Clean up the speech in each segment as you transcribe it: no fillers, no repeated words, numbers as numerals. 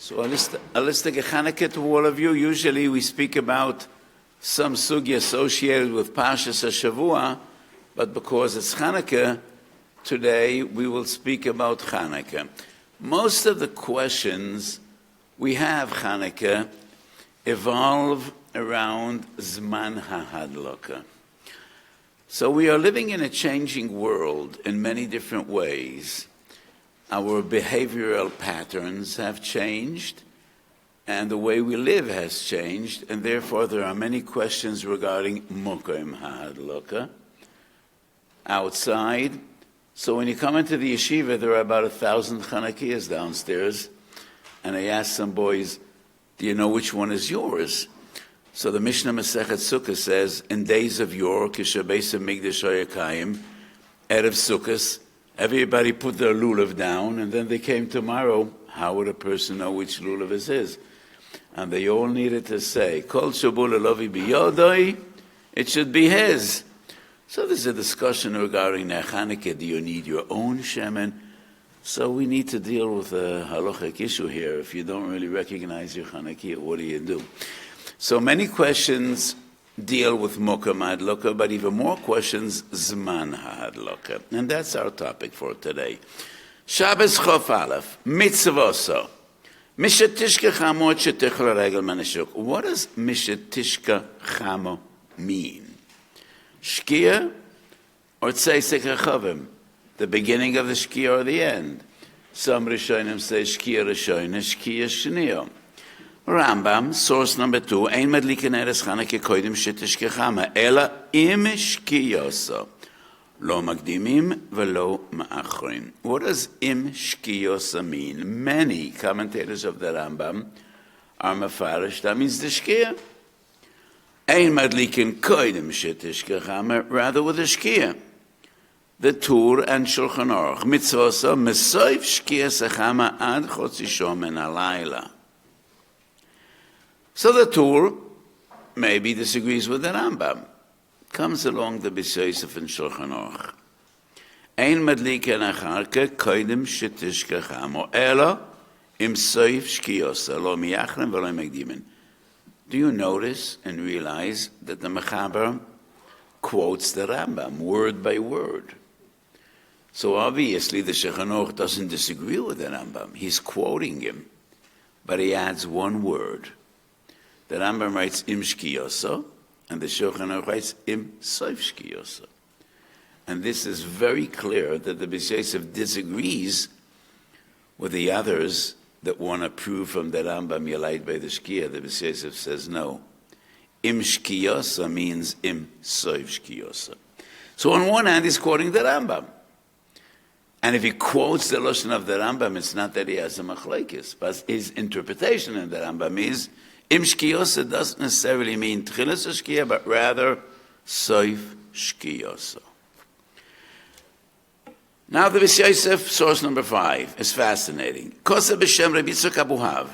So a list of Chanukah to all of you. Usually we speak about some sugi associated with Parshas HaShavua, but because it's Chanukah, today we will speak about Chanukah. Most of the questions we have Chanukah evolve around Zman HaHadlaka. So we are living in a changing world in many different ways. Our behavioral patterns have changed, and the way we live has changed, and therefore there are many questions regarding Mokom HaHadlaka outside. So when you come into the yeshiva, there are about 1,000 Chanukiahs downstairs, and I asked some boys, do you know which one is yours? So the Mishnah Masechet Sukkah says, in days of yore, Kishabeis Migdash Hayakayim, Erev Sukkos, everybody put their lulav down, and then they came tomorrow. How would a person know which lulav is his? And they all needed to say, Kol Shabul Elovi Biyodoi, it should be his. So there's a discussion regarding Chanukah. Do you need your own shemen? So we need to deal with a halachic issue here. If you don't really recognize your Chanukah, what do you do? So many questions deal with Mokom HaHadlaka, but even more questions, Zman HaHadlaka. And that's our topic for today. Shabbos Chof Aleph, Mitzvoso. Mishetishka Chamo Shetichla Regel Manashuk. What does Mishetishka Chamo mean? Shkia or Tzeisek HaChavim? The beginning of the Shkia or the end? Some Rishonim say Shkia Rishonim, Shkia Shniyom. Rambam, source number 2, Ein Madliken Eres Chanukah Koidim Shetishka Chama, Ela Im Shkiyoso, Lo Magdimim Velo Ma'achrin. What does Im Shkiyosa mean? Many commentators of the Rambam are mafarish. That means the Shkia. Ein Madliken Koidim Shetishka Chama, rather with the Shkia. The Tur and Shulchan Aruch, Mitzvosa, Mesoif Shkiyas Chama Ad Chotzi Shomen Alayla. So the Tur maybe disagrees with the Rambam. Comes along the B'Yosef and Shulchan Aruch. Ein madliken acharka koidim shetishka chamo ela im soif shkiyosa lo miyachrim v'lo megdimin. Do you notice and realize that the Mechaber quotes the Rambam word by word? So obviously the Shulchan Aruch doesn't disagree with the Rambam. He's quoting him, but he adds one word. The Rambam writes im shkiyoso, and the Shulchan Aruch writes im soif shkiyoso. And this is very clear that the B'Yosef disagrees with the others that want to prove from the Rambam Yalait by the Shkia. The B'Yosef says no. Im shkiyoso means im soif shkiyoso. So on one hand he's quoting the Rambam. And if he quotes the Lashon of the Rambam, it's not that he has a machlekes, but his interpretation in the Rambam is Im shkiyosa doesn't necessarily mean tchilas shkiya, but rather soif shkiyosa. Now the B'Yosef, source number 5, is fascinating. Kosa b'shem Rabbi Yitzchak Abuhav,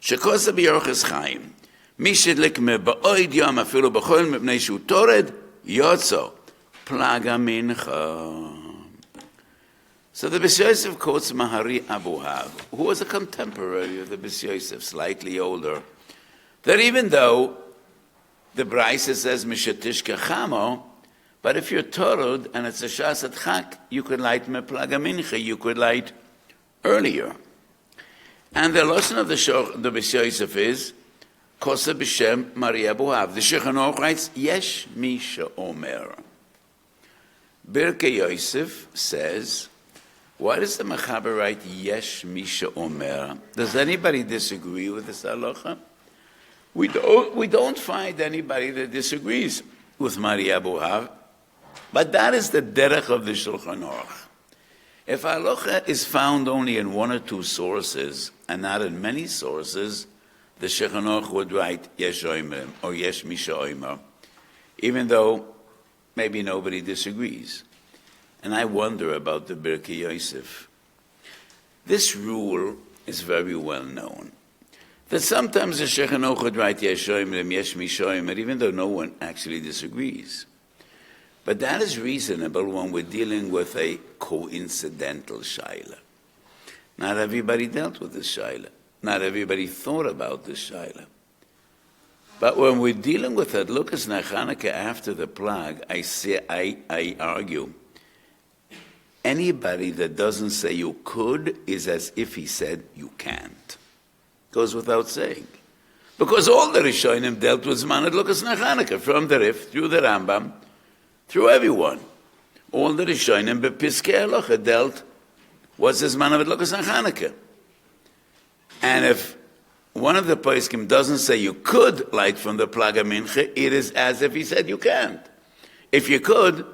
shekosa b'yorches chaim, mi shedlik me ba'oid yom afilu b'chol mipnei shu tored, yotzo, plaga mincha. So the B'Yosef quotes Mahari Abuhav, who was a contemporary of the B'Yosef, slightly older, that even though the Brisa says Mishetishka Chamo, but if you're Torod and it's a Shas at Chak, you could light Meplaga Mincha, you could light earlier. And the lesson of the B'Yosef is Kosa B'Shem Maria Buhav. The Shulchan Aruch writes Yesh Misha Omer. Birkei Yosef says, why does the Mechaber write Yesh Misha Omer? Does anybody disagree with this halacha? We don't find anybody that disagrees with Maria Abuhav, but that is the derech of the Shulchan Aruch. If halacha is found only in one or two sources and not in many sources, the Shulchan Aruch would write Yesh Omer or Yesh Misha Omer, even though maybe nobody disagrees. And I wonder about the Birkei Yosef. This rule is very well known, that sometimes the Shulchan Aruch would write Yesh Omer, Yesh Misha Omer, even though no one actually disagrees. But that is reasonable when we're dealing with a coincidental shaila. Not everybody dealt with this shaila. not everybody thought about this shaila. But when we're dealing with Hadlukas Chanukah after the plug, I argue, anybody that doesn't say you could is as if he said you can't. Goes without saying. Because all the Rishonim dealt with Zman Hadlukas Chanukah, from the Rif, through the Rambam, through everyone. All the Rishonim, Bepiskei Halacha, dealt what's the Zman Hadlukas Chanukah. And if one of the poskim doesn't say you could light from the plug of mincha, it is as if he said you can't. If you could,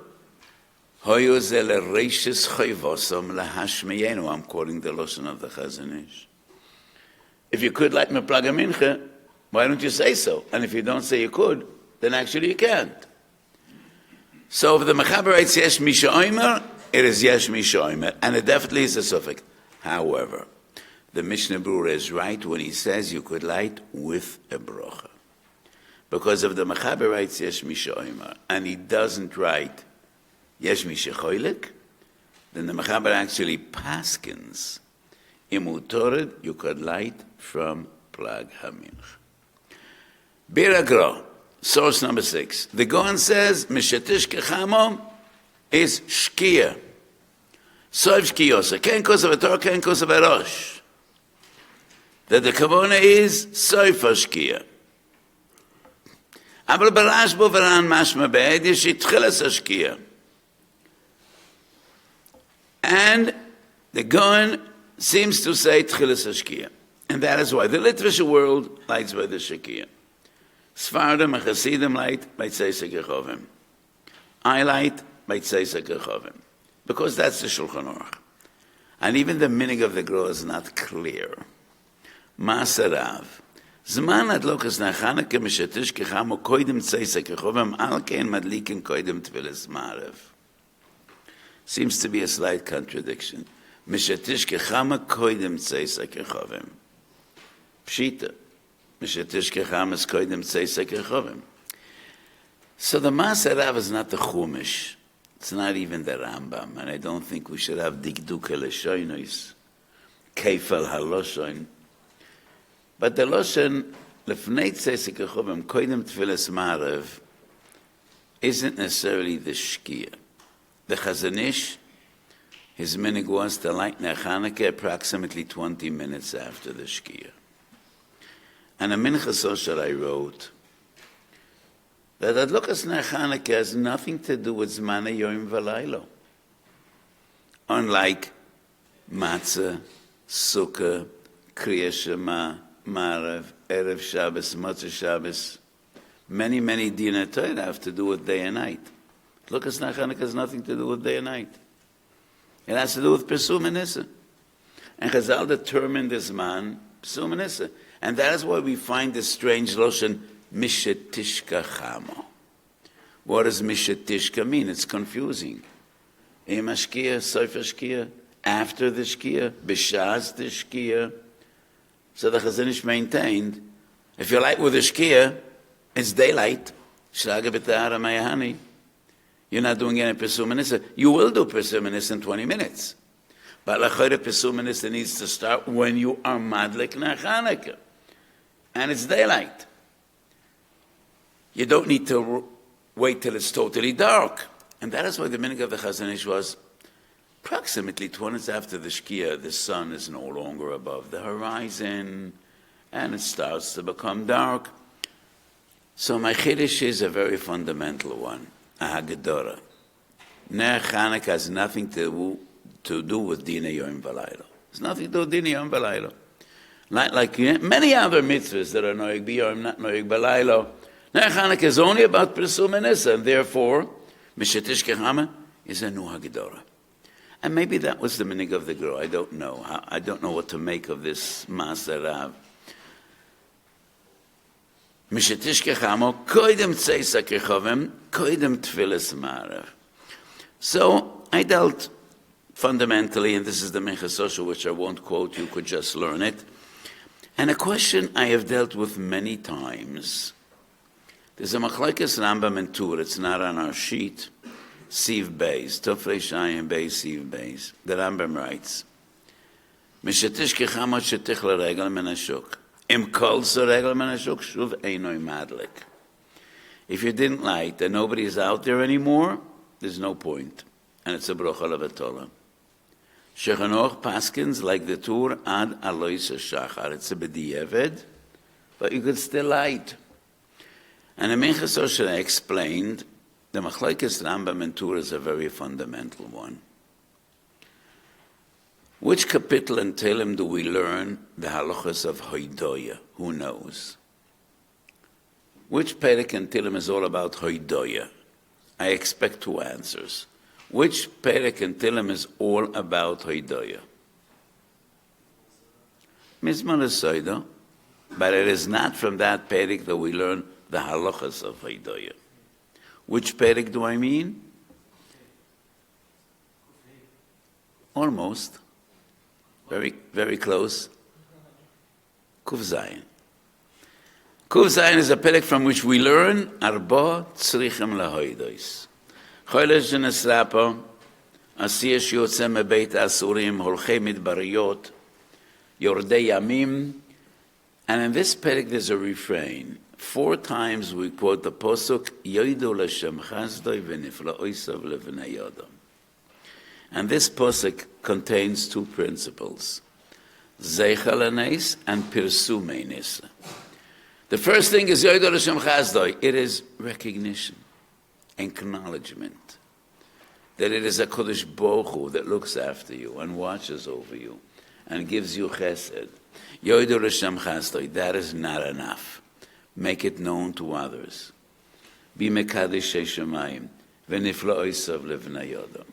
I'm quoting the Lashon of the Chazon Ish. If you could light from the plug of mincha, why don't you say so? And if you don't say you could, then actually you can't. So if the Mechaber writes Yesh Misha Omer, it is Yesh Misha Omer, and it definitely is a suffix. However, the Mishnah Berurah is right when he says you could light with a brocha. Because if the Mechaber writes Yesh Misha Omer, and he doesn't write Yesh Misha Choylek, then the Mechaber actually paskins. Imutored, you could light from Plag HaMinch. Biragra, source number 6. The Goan says, Mishatish Kechamo is Shkia. Soif Shkiosa. Ken Kosav Ator, Ken Kosav Arosh. That the kavona is soifa shkia. Aber barashbo varan mashma be'edish itchilas shkia. And the Goan seems to say tchilas shkia. And that is why the Litvish world lights by the shkia. Sfardim and Chasidim light by Tzeisek Yechovim. I light by Tzeisek Yechovim. Because that's the Shulchan Aruch. And even the meaning of the Gra is not clear. Masarav. Zman Hadlukas Chanukah Mishatish Kechamo Koidim Tzeisek Yechovim Al Kein Madlikin Koidim Tfilas Marav. Seems to be a slight contradiction. Mishatish Kechamo Koidim Tzeisek Yechovim. Pshita. Mishatish Kechamo is Koidim Tzeisek Yechovim. So the Masarav is not the Chumash. It's not even the Rambam. And I don't think we should have Dikduk Eleshoinos. Keifel Haloshon. But the Loshen, Lefnei Tzeisek Yechovim, Koidem Tfilas Marav, isn't necessarily the Shkia. The Chazon Ish, his minig was to light Ner Chanukah approximately 20 minutes after the Shkia. And a Minchas Osher I wrote that Hadlukas Ner Chanukah has nothing to do with Zman Yom V'Laylo. Unlike Matzah, Sukkah, Kriya Shema, Marav, Erev Shabbos, Motzei Shabbos, many Dinei Torah have to do with day and night. Hadlukas Ner Chanukah has nothing to do with day and night. It has to do with pirsumei nisa. And Chazal determined this man, pirsumei nisa. And that is why we find this strange lotion, Mishetishka Chamo. What does Mishetishka mean? It's confusing. Imashkia, Soifashkia, after the Shkia, Bishaz the Shkia. So the Chazon Ish maintained, if you light with the Shkia, it's daylight. Shlaga b'tahara mayahani. You're not doing any pirsumei nisa. You will do pirsumei nisa in 20 minutes. But l'chayre pirsumei nisa needs to start when you are madlik Ner Chanukah. And it's daylight. You don't need to wait till it's totally dark. And that is why the meaning of the Chazon Ish was approximately 20 minutes after the Shkia, the sun is no longer above the horizon, and it starts to become dark. So my Chiddush is a very fundamental one, a Haggadah. Ner Chanukah has nothing to do with Dinei Yom V'Laylo. It's nothing to do with Dinei Yom V'Laylo. Like many other mitzvahs that are Noeg B'Yom, not Noeg B'Laylo, Ner Chanukah is only about pirsumei nisa, and therefore, Mishatish Kechama is a new Haggadah. And maybe that was the meaning of the Gra. I don't know. I don't know what to make of this Masarav. Mishatish Kechamo, Koidem Tzeisek Yechovim, Koidem Tfilas Marav. So I dealt fundamentally, and this is the Minchas Osher, which I won't quote, you could just learn it. And a question I have dealt with many times. There's a Machlekes Rambam and Tur, it's not on our sheet. Siv Beis, Tofrei Shayim Beis, Siv Beis. The Rambam writes, משתשכחה מה שתך לרגל מן השוק. אם כל זה רגל מן השוק, שוב אינו מדליק. If you didn't light and nobody is out there anymore, there's no point. And it's a brocha levatola. Shechanoch paskins like the Tur ad alois shachar. It's a b'di'eved, but you could still light. And the Minchas Oshra explained, the Machlokes Rambam and Tur is a very fundamental one. Which kapitel in Tehillim do we learn the halachas of hoidoya? Who knows? Which perek in Tehillim is all about hoidoya? I expect two answers. Which perek in Tehillim is all about hoidoya? Mizmor Esoida, but it is not from that perek that we learn the halachas of hoidoya. Which perek do I mean? Almost. Very, very close. Kuf Zayin. Kuf Zayin is a perek from which we learn Arba Tzrichem Lahoidois. Cholesh Genesrapa, Asiya Shiotze Mebeit Asurim, Holchei Midbariyot, Yordei Yamim. And in this perek there's a refrain. 4 times we quote the posuk, Yoidu L'Shem Chazdoi V'nifla Oisav Levnei Yodam. And this posuk contains 2 principles, Zeichel Anes and pirsumei nisa. The first thing is Yoidu L'Shem Chazdoi. It is recognition, acknowledgement, that it is a Kodesh Baruch Hu that looks after you and watches over you and gives you chesed. Yoidu L'Shem Chazdoi. That is not enough. Make it known to others. Be mekadesh shemayim v'nifla oisav levnei yodam.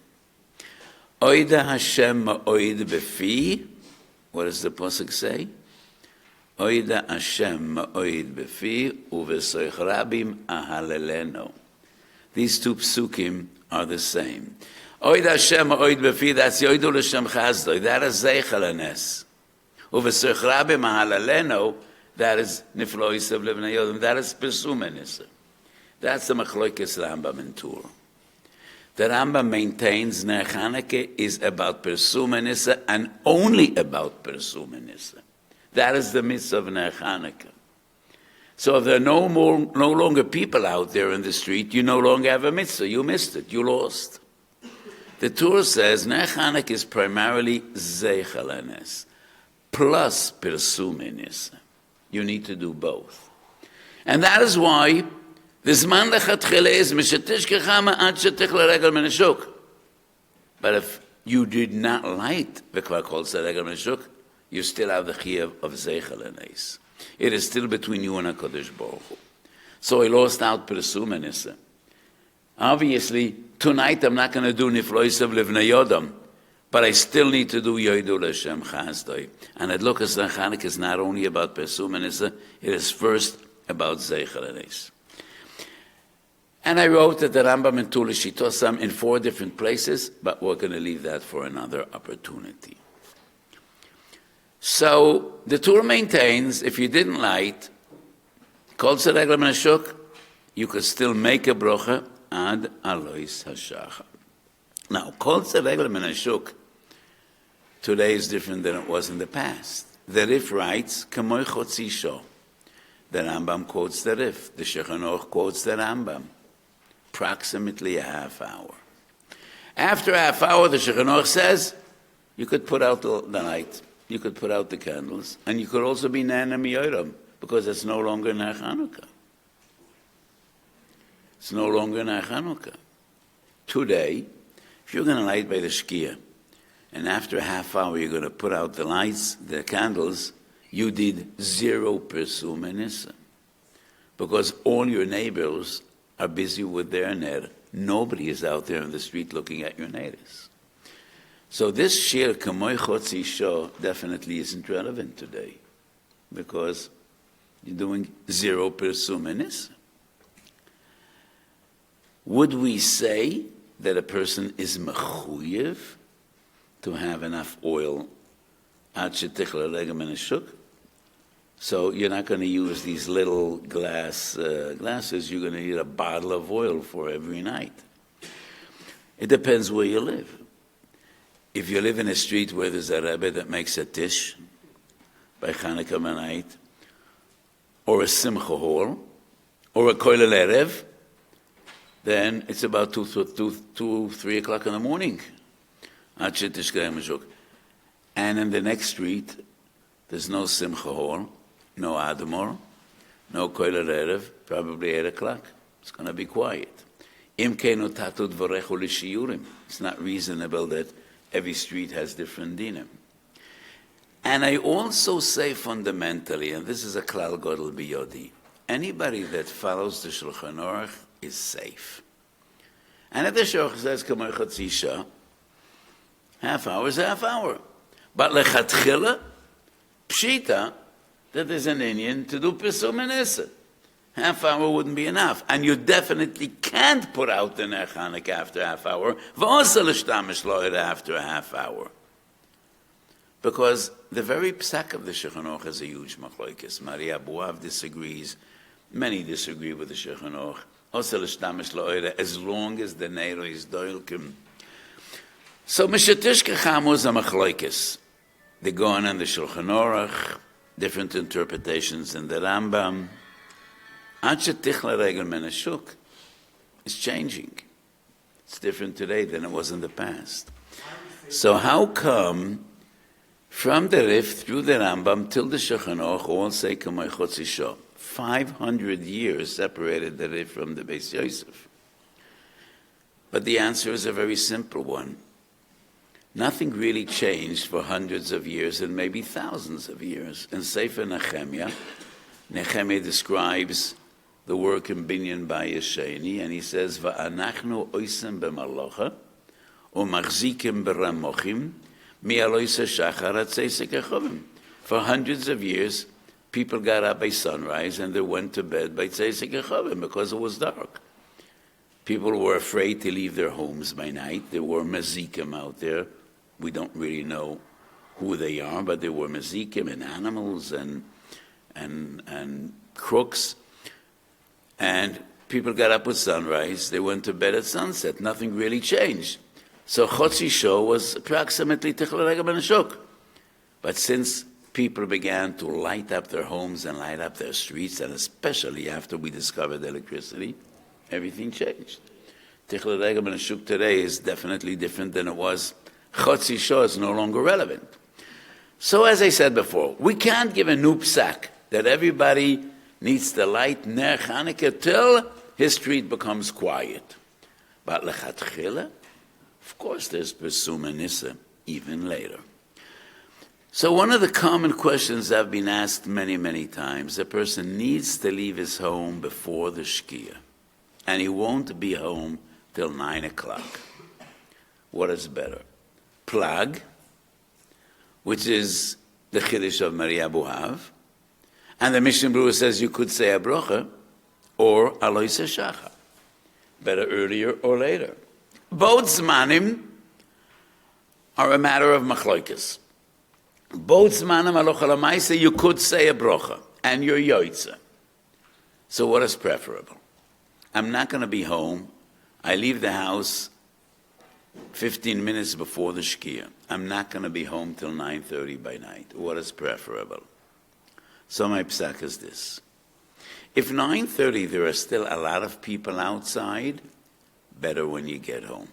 Oida Hashem ma'oid befi. What does the pasuk say? Oida Hashem ma'oid befi uvesoich rabim ahaleleno. These 2 psukim are the same. Oida Hashem ma'oid befi. That's Yoidu L'Shem Chazdoi. That is zeichel anes. Uvesoich rabim ahaleleno. That is nifla oisav levnei yodam. That is pirsumei nisa. That's the Machlokes Rambam and Tur. The Rambam maintains Ner Chanukah is about pirsumei nisa and only about pirsumei nisa. That is the mitzvah of Ner Chanukah. So if there are no longer people out there in the street, you no longer have a mitzvah. You missed it. You lost. The Tur says Ner Chanukah is primarily zeichel anes plus pirsumei nisa. You need to do both. And that is why the zman lechatchila is mishetishkecha ma'ad shetich l'regel min hashuk. But if you did not light v'kvar kol regel min hashuk, you still have the chiyuv of zeichel anes. It is still between you and HaKadosh Baruch Hu. So I lost out pirsumei nisa. Obviously, tonight I'm not going to do nifla oisav levnei yodam, but I still need to do Yoidu L'Shem Chazdoi. And it looks as though Chanukah is not only about pirsumei nisa, it is first about zeichel anes. And I wrote that the Rambam and Tur L'Shitosam in 4 different places, but we're going to leave that for another opportunity. So the Tur maintains, if you didn't light, Kol Tzedek L'Menashuk, you could still make a brocha ad alois hashachar. Now, Kol Tzedek L'Menashuk today is different than it was in the past. The Rif writes, Kamoi Chotzi Sho. The Rambam quotes the Rif. The Shechanoch quotes the Rambam. Approximately a half hour. After a half hour, the Shechanoch says, you could put out the light, you could put out the candles, and you could also be Nana Miyoram, because it's no longer Ner Chanukah. It's no longer Ner Chanukah. Today, if you're going to light by the Shkia, and after a half hour you're going to put out the lights, the candles, you did 0 pirsumei nisa. Because all your neighbors are busy with their ner. Nobody is out there in the street looking at your neighbors. So this shir, Kamoi Chotzi Sho, definitely isn't relevant today. Because you're doing 0 pirsumei nisa. Would we say that a person is mechuyev to have enough oil ad shetich l'regel min hashuk? So you're not going to use these little glasses. You're going to need a bottle of oil for every night. It depends where you live. if you live in a street where there's a Rebbe that makes a tish by Chanukah night, or a simcha hall, or a koilel erev, then it's about 3 o'clock in the morning. And in the next street, there's no simcha hall, no admor, no koilel erev, probably 8 o'clock. It's going to be quiet. It's not reasonable that every street has different dinim. And I also say fundamentally, and this is a klal gadol biyodi, anybody that follows the Shulchan Aruch is safe. And if the Shulchan says, Kamei Chatzi Shah, half hour is half hour. But lechatchila, pshita, that there's an Indian to do pirsumei nisa. Half hour wouldn't be enough. And you definitely can't put out the Ner Chanukah after half hour, v'osa l'shtamish lo'ed after a half hour. Because the very psak of the Shulchan Aruch is a huge machlokes. Maria Buav disagrees. Many disagree with the Shulchan Aruch. Osa l'shtamish lo'ed, as long as the neiro is doilkim. So Mishatishka Chamu is a machlokes. They go on in the Shulchan Aruch, different interpretations in the Rambam. It's changing. It's different today than it was in the past. So how come from the Rif through the Rambam till the Shulchan Aruch all say Kamei Chatzi Shah? 500 years separated the Rif from the Beis Yosef. But the answer is a very simple one. Nothing really changed for hundreds of years and maybe thousands of years. In Sefer Nehemiah, Nehemiah describes the work in Binyan by Yesheni, and he says, "Va'anachnu oisem b'malocha, u'machzikim b'ramochim, mi'aloisa shachar atzeisek echovim." For hundreds of years, people got up by sunrise and they went to bed by tzeisek echovim because it was dark. People were afraid to leave their homes by night. There were mazikim out there. We don't really know who they are, but there were mazikim and animals and crooks. And people got up with sunrise. They went to bed at sunset. Nothing really changed. So Chatzi Shah was approximately Tichle Regel Ben Ashok. But since people began to light up their homes and light up their streets, and especially after we discovered electricity, everything changed. Tichle Regel Ben Ashok today is definitely different than it was. Chatzi Shah is no longer relevant. So as I said before, we can't give a new psak that everybody needs to light Ner Chanukah till his street becomes quiet. But lechatchila, of course there's pirsumei nisa even later. So one of the common questions I've been asked many, many times, a person needs to leave his home before the shkia, and he won't be home till 9 o'clock. What is better? Plag, which is the Chiddush of Maria Buhav, and the Mishnah Berurah says you could say a brocha, or aloisa shacha, better earlier or later. Both zmanim are a matter of machloikas. Both zmanim alocha lamaisa you could say a brocha, and you're yoitza. So what is preferable? I'm not going to be home. I leave the house 15 minutes before the shkia. I'm not going to be home till 9:30 by night. What is preferable? So my psak is this. If 9:30 there are still a lot of people outside, better when you get home.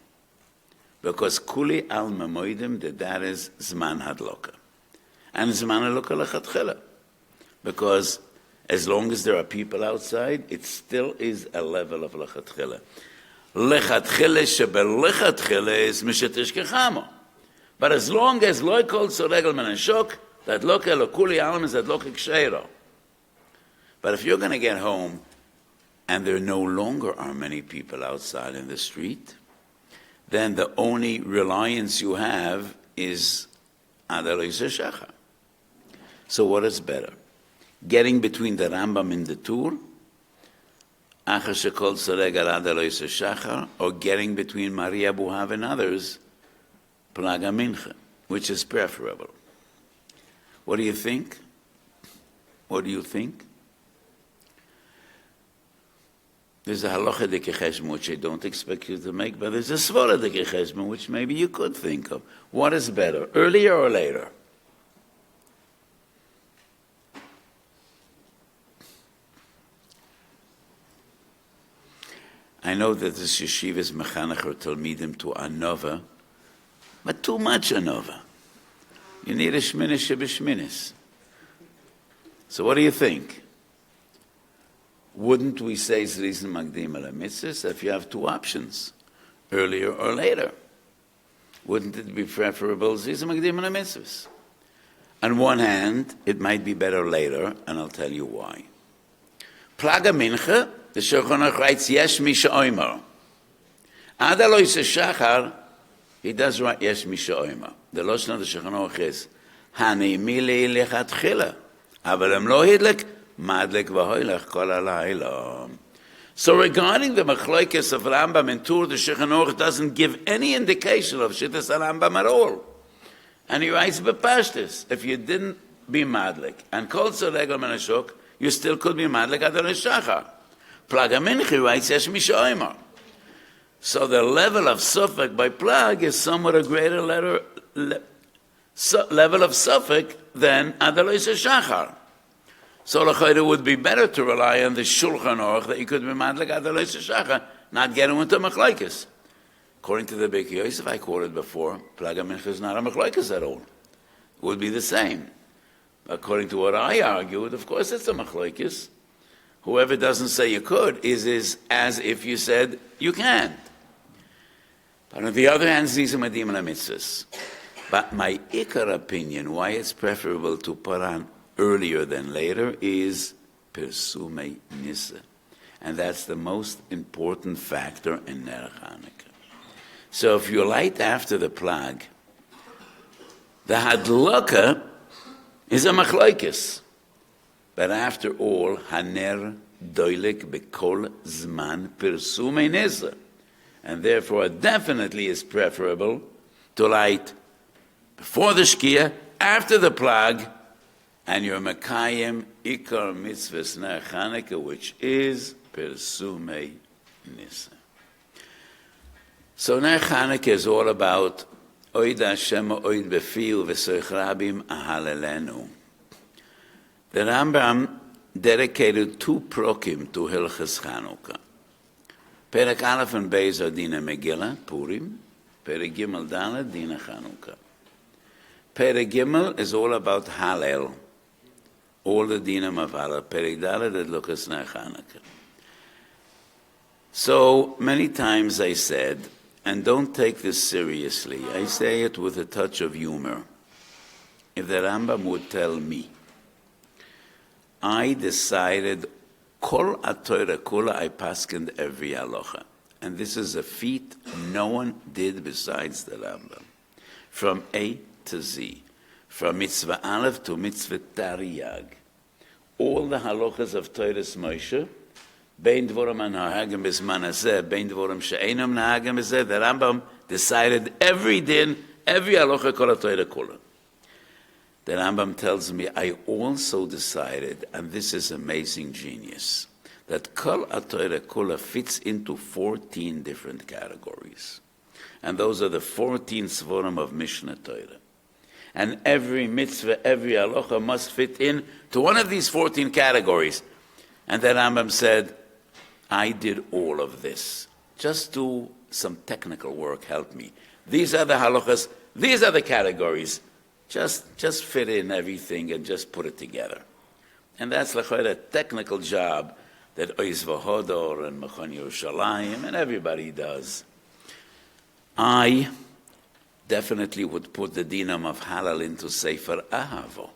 Because kuli al memoidim, that is zman hadloka. And zman hadloka lechatchila. Because as long as there are people outside, it still is a level of lechatchila. Lechatchila shebelechatchila is mishatish kechamo. But as long as loy kol tzorregel men shok, that loke lokuli alam is that loke ksheiro. But if you're going to get home and there no longer are many people outside in the street, then the only reliance you have is adaloisa shacha. So what is better? Getting between the Rambam and the Tur, achar shekol tzorregel adaloisa shacha, or getting between Maria Buhav and others, plaga mincha, which is preferable. What do you think? What do you think? There's a halacha de cheshbon which I don't expect you to make, but there's a svara de cheshbon which maybe you could think of. What is better, earlier or later? I know that this yeshiva is mechanech or talmidim to anova, but too much anova. You need a shminish shebeshminis. So what do you think? Wouldn't we say zrizim magdim ala mitzvahs if you have two options, earlier or later? Wouldn't it be preferable zrizim magdim ala mitzvahs? On one hand, it might be better later, and I'll tell you why. Plaga mincha, the Shulchan Aruch writes yesh mi she'omer. Ad alo yiseh shachar, he does write yesh mi she'omer. The lashon of the Shulchan Aruch is hanimi lechatchila, aval em lo hidlek. So regarding the machlokes of Rambam and Tur, the Shulchan Aruch doesn't give any indication of Shittas Rambam at all. And he writes bepashtus, if you didn't be madlik and called Regel Menashuk, you still could be madlik Adon Shachar. Plag HaMinchi writes Yesh Mishoimer. So the level of suffix by Plag is somewhat a greater level of suffix than Adon Shachar. So it would be better to rely on the Shulchan Aruch that you could be madlik adalei shachar, not get into machlokes. According to the Beit Yosef I quoted before, Plag HaMincha is not a machlokes at all. It would be the same. According to what I argued, of course it's a machlokes. Whoever doesn't say you could is as if you said you can't. But on the other hand, these are madim mitzvahs. But my ikar opinion, why it's preferable to put on earlier than later, is pirsumei nisa. And that's the most important factor in Ner Chanukah. So if you light after the plag, the hadlaka is a machlokes. But after all, haner doilek bekol zman pirsumei nisa. And therefore it definitely is preferable to light before the shkia, after the plag, and your Mekayim Ikar Mitzvahs Ner Chanukah, which is pirsumei nisa. So Ner Chanukah is all about Oid Hashem Oid Befiu V'Soich Rabim Ahalelenu. The Rambam dedicated 2 prokim to Hilchas Chanukah. Perek Aleph and Beis are Dina Megillah, Purim. Perek Gimel Daled, Dina Chanukah. Perek Gimel is all about Hallel. All the dinam of Hallel, Perek Daled, Lukas Ner Chanukah. So many times I said, and don't take this seriously, I say it with a touch of humor. If the Rambam would tell me, I decided Kol HaTorah Kula, I paskened every halacha. And this is a feat no one did besides the Rambam. From A to Z. From mitzvah Aleph to mitzvah Tariyag. All the halachas of Torah's Moshe, bein dvorim hanahagim b'zman hazeh, bein dvorim she'einam nahagim b'zeh, the Rambam decided every din, every halacha kol HaTorah kula. The Rambam tells me, I also decided, and this is amazing genius, that kol HaTorah kula fits into 14 different categories. And those are the 14 svarim of Mishnah Torah. And every mitzvah, every halacha must fit in to one of these 14 categories. And then Rambam said, I did all of this. Just do some technical work, help me. These are the halachas, these are the categories. Just fit in everything and just put it together. And that's like a technical job that Ois V'Hodor and Mechon Yerushalayim and everybody does. I definitely would put the dinam of halal into Sefer Ahavo,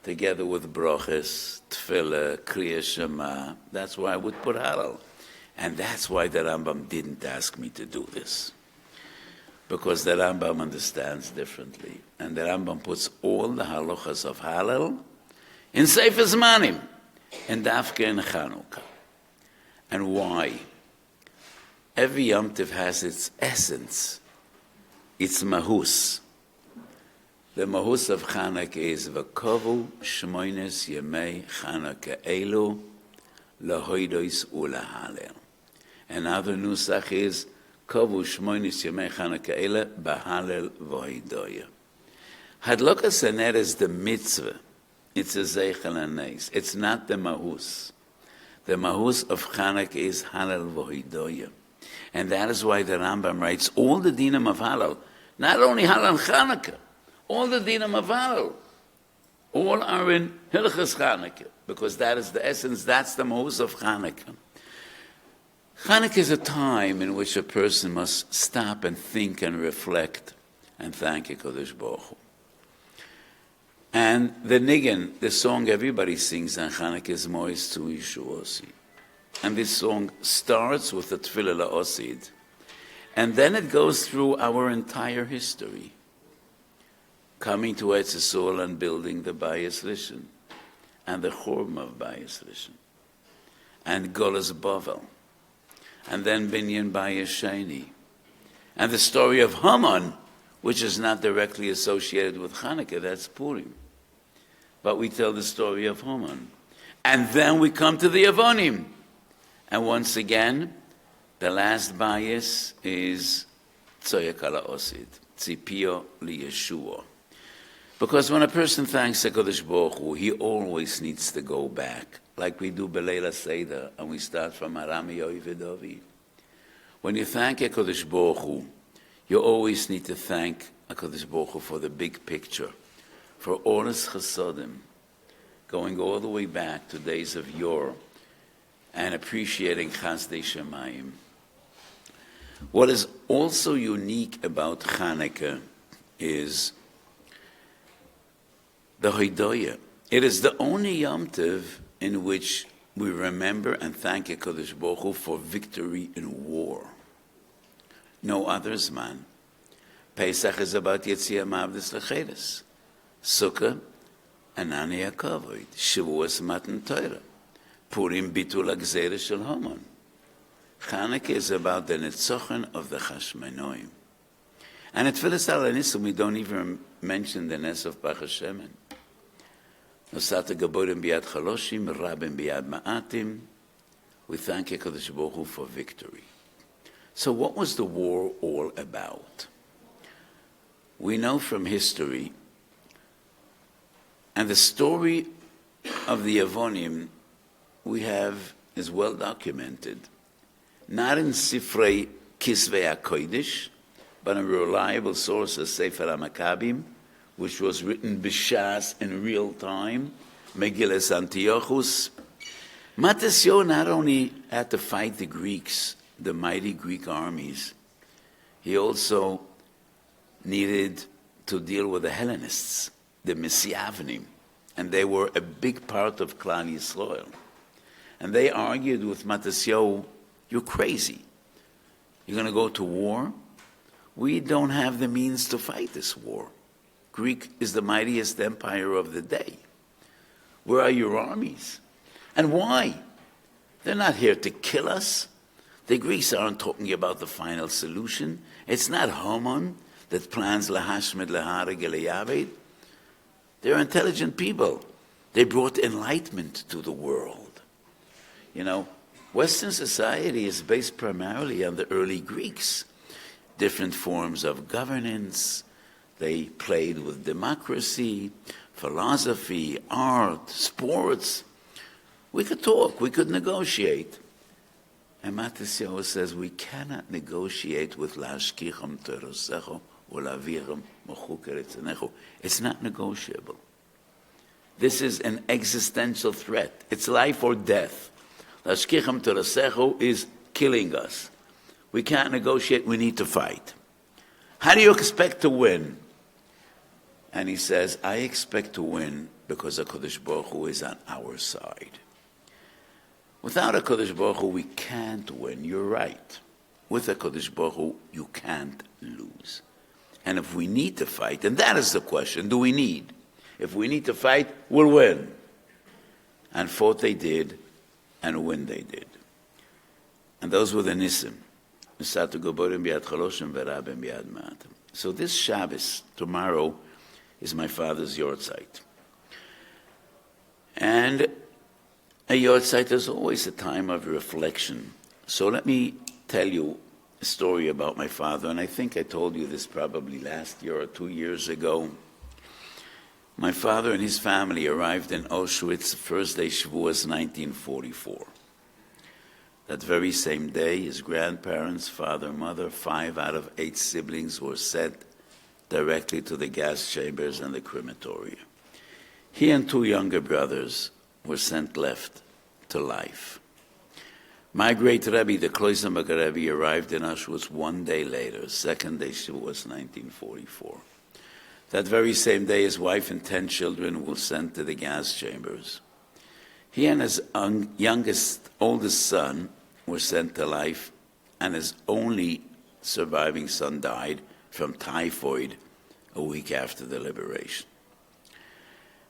together with broches, tefillah, kriya shema. That's why I would put halal. And that's why the Rambam didn't ask me to do this. Because the Rambam understands differently. And the Rambam puts all the halachas of halal in Sefer Zmanim, in Dafke and Chanukah. And why? Every Yom Tov has its essence, its mahus. The mahus of Chanukah is V'kovu shmoines yemei Chanukah elu lahoidois ulahalel. Another nusach is kovu shmoinis yemei Chanukah ele bahalel v'hoidoya. Hadlokas haner is the mitzvah. It's a zeichel hanes. It's not the mahus. The mahus of Chanukah is halal v'hoidoya. And that is why the Rambam writes all the dinim of halal, not only halal Chanukah, all the dinim of halal, all are in Hilchas Chanukah, because that is the essence, that's the mahus of Chanukah. Chanukah is a time in which a person must stop and think and reflect and thank HaKadosh Baruch Hu. And the niggin, the song everybody sings on Chanukah is Mois Tu Yishuosi. And this song starts with the Tfilah La'osid. And then it goes through our entire history. Coming to Eretz Yisrael and building the Bayis Rishon. And the Churban of Bayis Rishon. And Golas Bavel. And then Binyan Bayis Sheni. And the story of Haman, which is not directly associated with Chanukah, that's Purim. But we tell the story of Haman. And then we come to the Avonim. And once again, the last bias is Tzoyak ala Osid, Tzipio li Yeshua. Because when a person thanks HaKadosh Baruch Hu, he always needs to go back, like we do Beleila Seder, and we start from Aram Yoivedovi. When you thank HaKadosh Baruch Hu, you always need to thank HaKadosh Baruch Hu for the big picture, for all his chasodim, going all the way back to days of yore, and appreciating Chazdei Shemayim. What is also unique about Chanukah is the Hoidoya. It is the only Yom Tov in which we remember and thank HaKadosh Baruch Hu for victory in war. No other Zman. Pesach is about Yetziyah Ma'avdis L'Cheres. Sukkah, Anani HaKavod. Shavuos Matan Torah. Purim bitul hagzera shel Haman. Chanukah is about the netzochen of the Chashmonoim. And at Tfilas al Nisa, we don't even mention the Nes of Pach HaShemen. Nosata gaborim biyad chaloshim, rabim biyad ma'atim. We thank HaKadosh Baruch Hu for victory. So what was the war all about? We know from history, and the story of the Avonim we have is well documented, not in Sifrei Kisvei HaKodesh, but a reliable source of Sefer HaMakkabim, which was written b'shas in real time, Megillas Antiochus. Matisyahu not only had to fight the Greeks, the mighty Greek armies, he also needed to deal with the Hellenists, the Messiavnim, and they were a big part of Klal Yisrael. And they argued with Matisyahu, you're crazy. You're going to go to war? We don't have the means to fight this war. Greek is the mightiest empire of the day. Where are your armies? And why? They're not here to kill us. The Greeks aren't talking about the final solution. It's not Haman that plans lahashmed lahareg eleyaved. They're intelligent people. They brought enlightenment to the world. You know, Western society is based primarily on the early Greeks. Different forms of governance. They played with democracy, philosophy, art, sports. We could talk, we could negotiate. And Matisyahu says we cannot negotiate with lashkicham terosecho or laviram mochu keretzenecho. It's not negotiable. This is an existential threat. It's life or death. Lashkicham terosecho is killing us. We can't negotiate, we need to fight. How do you expect to win? And he says, I expect to win because HaKadosh Baruch Hu is on our side. Without HaKadosh Baruch Hu, we can't win. You're right. With HaKadosh Baruch Hu, you can't lose. And if we need to fight, and that is the question, do we need? If we need to fight, we'll win. And fought they did, and win they did. And those were the nisim. So this Shabbos, tomorrow, is my father's yahrzeit. And A Yortzeit is always a time of reflection. So let me tell you a story about my father, and I think I told you this probably last year or 2 years ago. My father and his family arrived in Auschwitz the first day Shavuos 1944. That very same day, his grandparents, father, mother, 5 out of 8 siblings were sent directly to the gas chambers and the crematoria. He and 2 younger brothers were sent left to life. My great Rebbe, the Kloisenberger Rebbe, arrived in Auschwitz 1 day later, second day Shavuos 1944. That very same day, his wife and 10 children were sent to the gas chambers. He and his oldest son were sent to life, and his only surviving son died from typhoid a week after the liberation.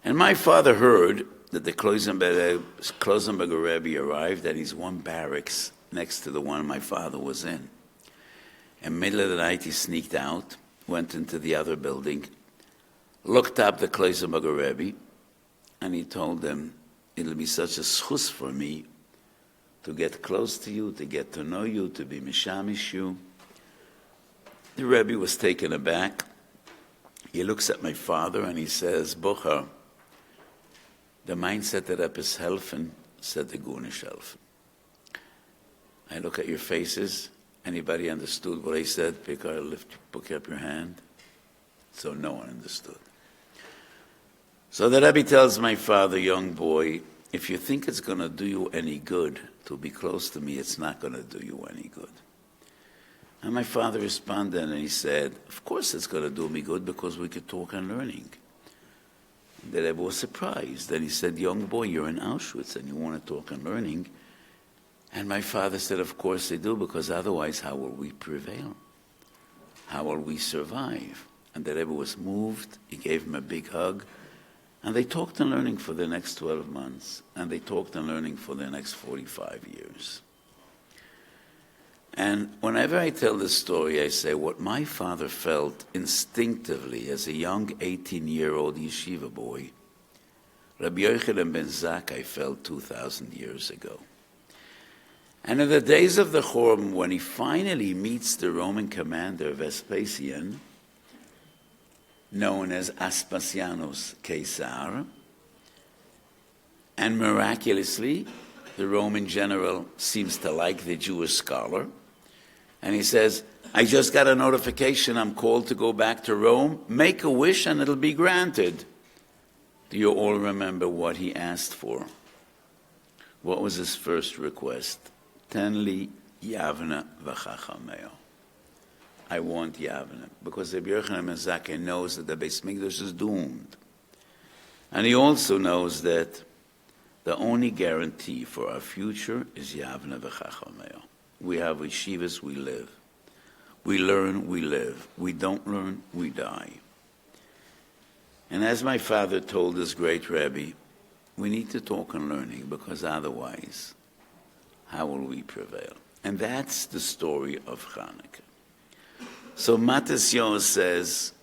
And my father heard that the Kloisenberger Rebbe arrived at his one barracks next to the one my father was in. In the middle of the night, he sneaked out, went into the other building, looked up the Kloisenberger Rebbe, and he told them, "It'll be such a schus for me to get close to you, to get to know you, to be mishamish you." The Rebbe was taken aback. He looks at my father and he says, "Bocher, the mindset that up is helfen, said the Gunish helfen." I look at your faces. Anybody understood what I said? Pick up your hand. So no one understood. So the Rebbe tells my father, "Young boy, if you think it's going to do you any good to be close to me, it's not going to do you any good." And my father responded and he said, "Of course it's going to do me good because we could talk on learning." And the Rebbe was surprised. Then he said, "Young boy, you're in Auschwitz and you want to talk on learning." And my father said, "Of course they do, because otherwise how will we prevail? How will we survive?" And the Rebbe was moved. He gave him a big hug. And they talked on learning for the next 12 months. And they talked on learning for the next 45 years. And whenever I tell this story, I say what my father felt instinctively as a young 18-year-old yeshiva boy, Rabbi Yochanan ben Zakkai felt 2,000 years ago. And in the days of the Churban, when he finally meets the Roman commander Vespasian, known as Aspasianus Caesar, and miraculously, the Roman general seems to like the Jewish scholar, and he says, "I just got a notification, I'm called to go back to Rome. Make a wish and it'll be granted." Do you all remember what he asked for? What was his first request? "Ten li Yavna v'chachameo." I want Yavna, because Rabbi Yochanan ben Zakkai knows that the Beis Mikdash is doomed. And he also knows that the only guarantee for our future is Yavna v'chachameo. We have yeshivas, we live. We learn, we live. We don't learn, we die. And as my father told his great Rebbe, we need to talk on learning, because otherwise, how will we prevail? And that's the story of Chanukah. So Matis Yoh says,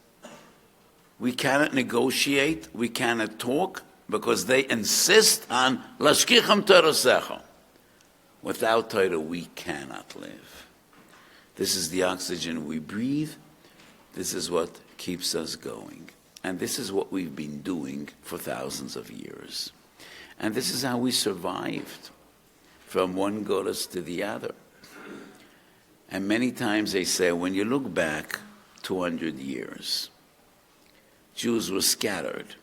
we cannot negotiate, we cannot talk, because they insist on Lashkicham Torosecha. Without Torah, we cannot live. This is the oxygen we breathe. This is what keeps us going. And this is what we've been doing for thousands of years. And this is how we survived from one Golos to the other. And many times they say, when you look back 200 years, Jews were scattered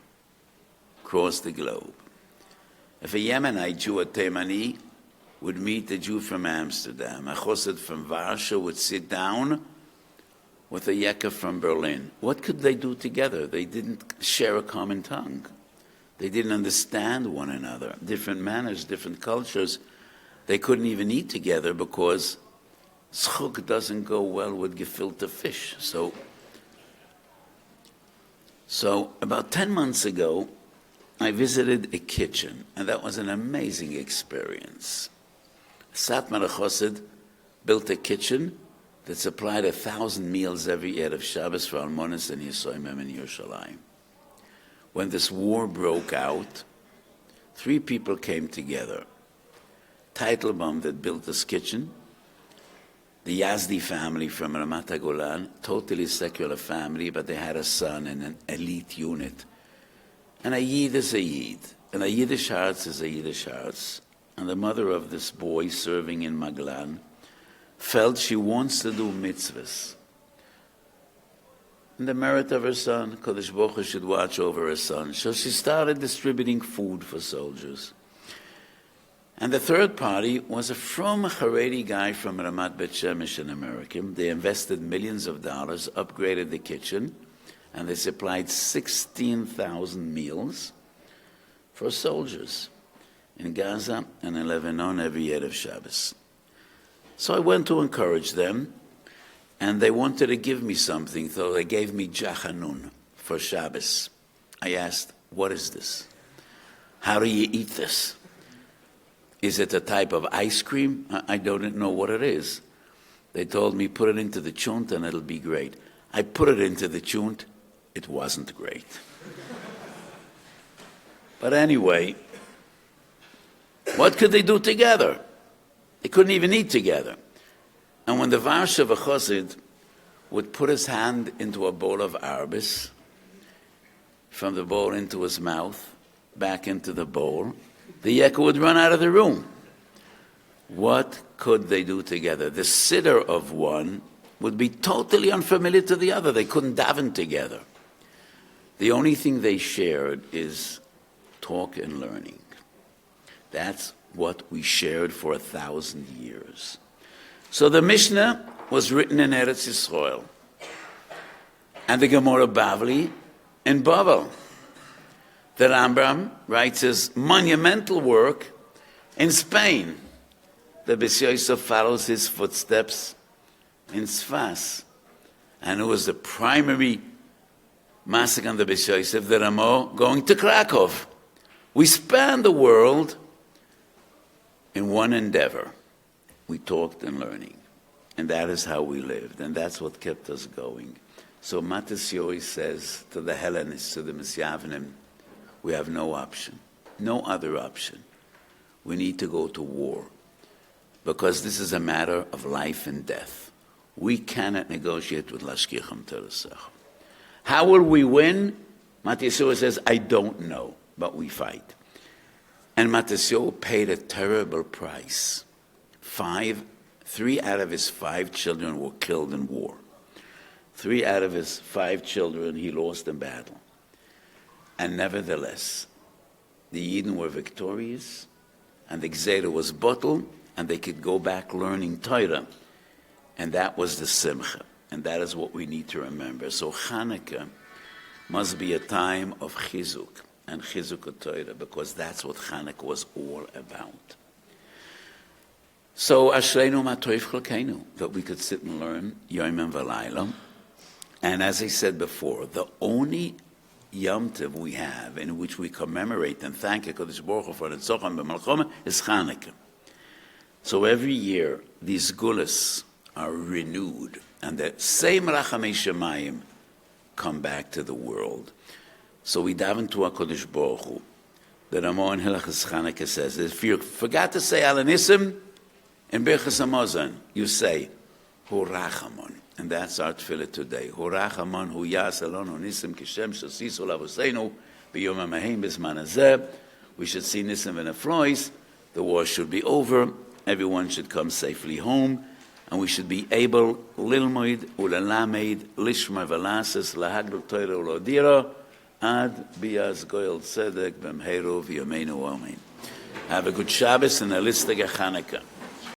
across the globe. If a Yemenite Jew, a Teimani, would meet a Jew from Amsterdam, a Chassid from Warsaw would sit down with a Yekka from Berlin, what could they do together? They didn't share a common tongue. They didn't understand one another. Different manners, different cultures. They couldn't even eat together because schuk doesn't go well with gefilte fish. So about 10 months ago, I visited a kitchen, and that was an amazing experience. Satmar Chassid built a kitchen that supplied 1,000 meals every year of Shabbos for Almonis and Yisoimim in Yerushalayim. When this war broke out, 3 people came together. Teitelbaum that built this kitchen, the Yazdi family from Ramat HaGolan, totally secular family, but they had a son in an elite unit. And a Yid is a Yid, and a Yiddish Hearts is a Yiddish Hearts. And the mother of this boy serving in Maglan felt she wants to do mitzvahs. And the merit of her son, Kodesh Baruch Hu should watch over her son. So she started distributing food for soldiers. And the third party was a frum Haredi guy from Ramat Bet Shemesh, an American. They invested millions of dollars, upgraded the kitchen, and they supplied 16,000 meals for soldiers in Gaza and in Lebanon every year of Shabbos. So I went to encourage them, and they wanted to give me something, so they gave me jachanun for Shabbos. I asked, what is this? How do you eat this? Is it a type of ice cream? I don't know what it is. They told me, put it into the chunt and it'll be great. I put it into the chunt. It wasn't great. But anyway, what could they do together? They couldn't even eat together. And when the Varsha Chassid would put his hand into a bowl of arbis, from the bowl into his mouth, back into the bowl, the Yekka would run out of the room. What could they do together? The siddur of one would be totally unfamiliar to the other. They couldn't daven together. The only thing they shared is talk and learning. That's what we shared for 1,000 years. So the Mishnah was written in Eretz Yisrael, and the Gemara Bavli in Bavel. The Rambam writes his monumental work in Spain. The Beis Yosef follows his footsteps in Sfas, and it was the primary massacre on the Beis Yosef, the Ramo, going to Krakow. We span the world in one endeavor. We talked and learning, and that is how we lived, and that's what kept us going. So Matthew says to the Hellenists, to the Misyavnim, we have no option, no other option. We need to go to war, because this is a matter of life and death. We cannot negotiate with Lashkicham Teresach. How will we win? Matthew says, I don't know, but we fight. And Matthew paid a terrible price. 3 out of his 5 children were killed in war. 3 out of his 5 children he lost in battle. And nevertheless, the Yidden were victorious, and the Gzera was bottled, and they could go back learning Torah. And that was the Simcha. And that is what we need to remember. So Chanukah must be a time of Chizuk and Chizuk Torah, because that's what Chanukah was all about. So Ashreinu Matoif Chalkeinu, that we could sit and learn Yom and V'layla. And as I said before, the only Yom Tov we have in which we commemorate and thank HaKadosh Baruch Hu for the Tzochem B'Malchoma is Chanukah. So every year, these gulas are renewed, and the same Rachamei Shemayim come back to the world. So we daven to HaKadosh Baruch Hu. The Ramo in Hilchas Chanukah says, if you forgot to say Alanisim, in Birchas Hamazon, you say, Hu Rachamon. And that's our tefillah today. Hu Rachamon, Hu Yas Alonu Nisim Kishem Shasisu Lavoseinu, B'yom HaMahim B'zman Hazeh. We should see Nisim and Aflois. The war should be over. Everyone should come safely home. And we should be able, Lilmoid, Ulalamed, Lishma Velasis, Lahagdul Torah Ulodira, Ad Biaz Goyel Tzedek, B'mheru V'yomeinu Amen. Have a good Shabbos and a listige Chanukah.